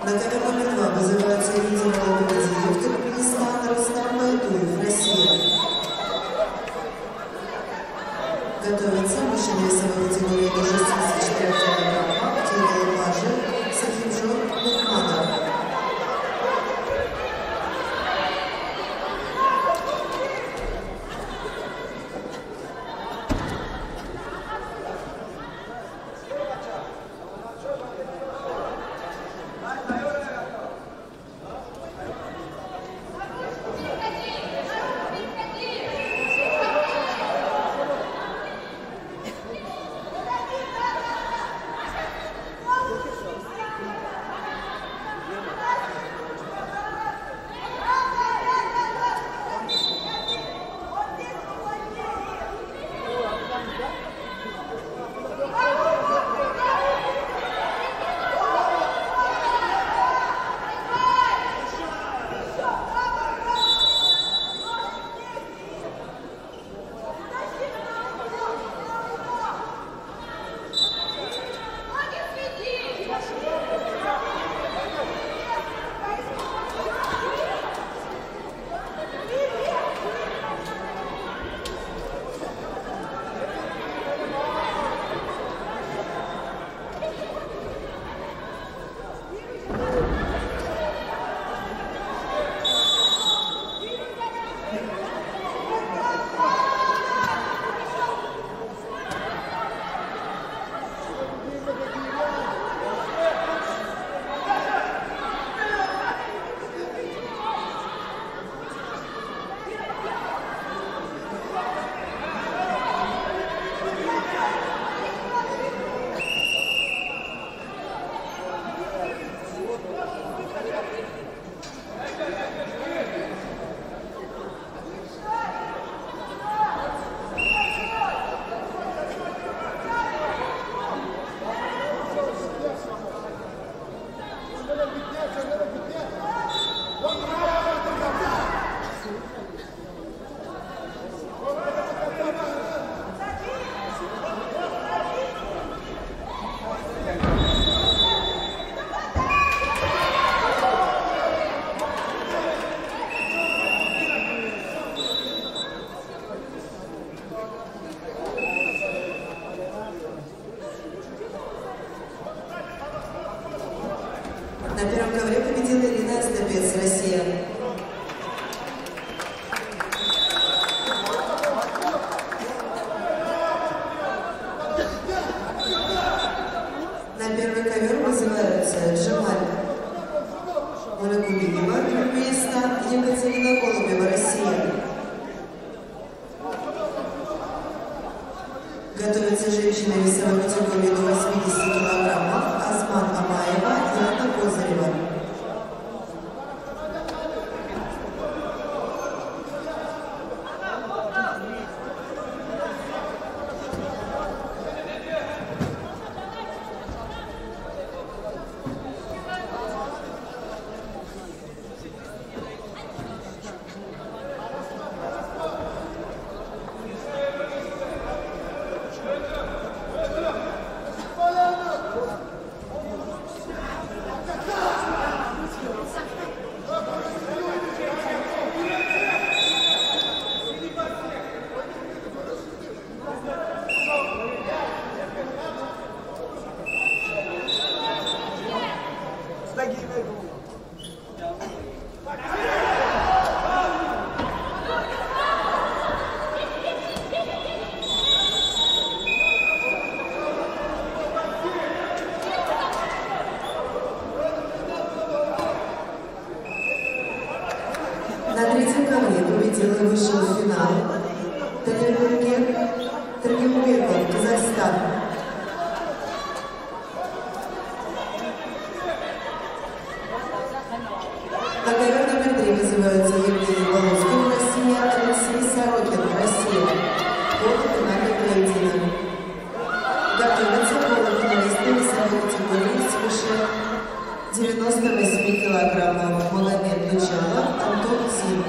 На ковер номер 2 вызывается лидер Лободеев, Туркменистан, Рустам Байтуев, Россия. Готовится мужчина весовой категории до 64 кг, Кирилл Мажи, Сахимжон Нурманов. На первом ковре победила Ирина Стопец, Россия. На первый ковер вызываются Джамаль Мурагулиева, Туркменистан, Екатерина Голубева, Россия. Готовятся женщины весовой категории до 80 килограммов Осман Амаева и Анна Козырева. На третьем ковре победила и вышел в финал Тагирбеков, Казахстан. На ковер номер 3 вызываются Евгений Волоскин, Россия, Алексей Сорокин, Россия. Полуфинальный поединок. Готовятся полуфиналисты весовой категории свыше 98 килограммов. Магомед Лучанов, Антон Зин.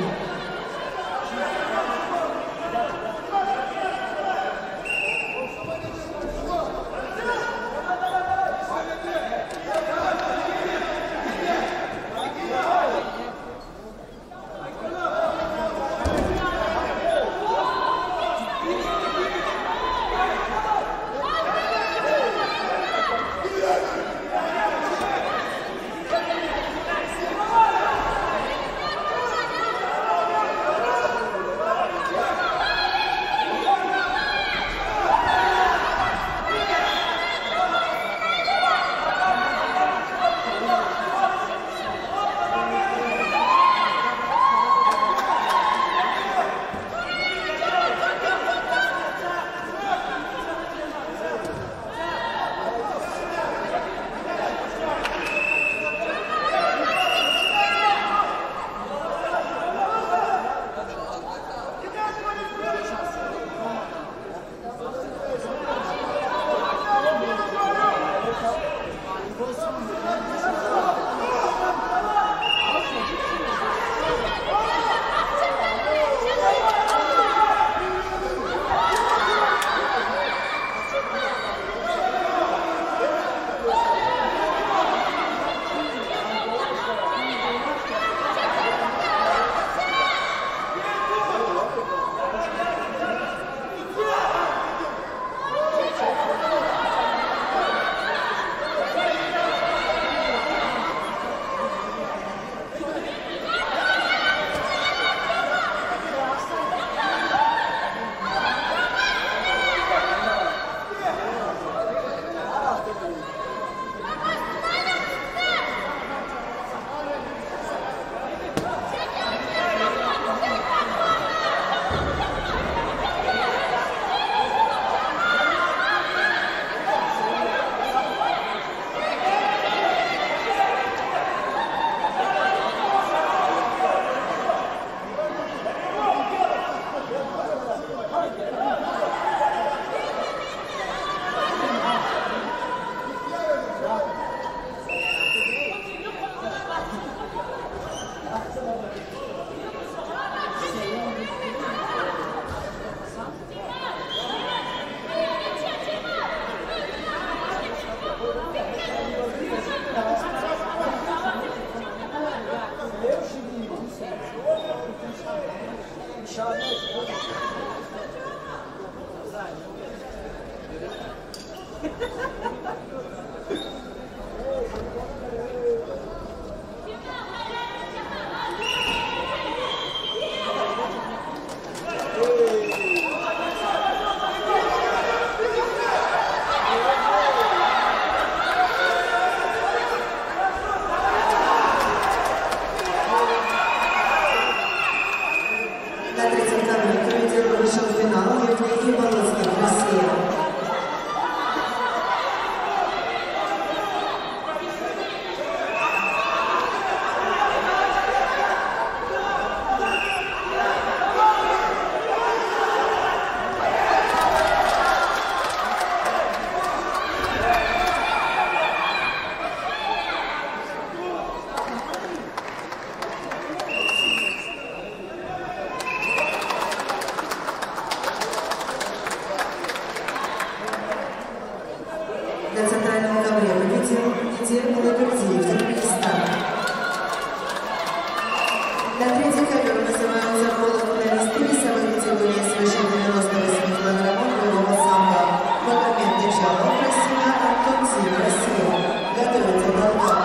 Спортивный ковер называется полуфиналисты весовой категории свыше 98 килограммов боевого самбо. Магомед Дычалов, Россия, Антон Зин, Россия. Готовится Долгов.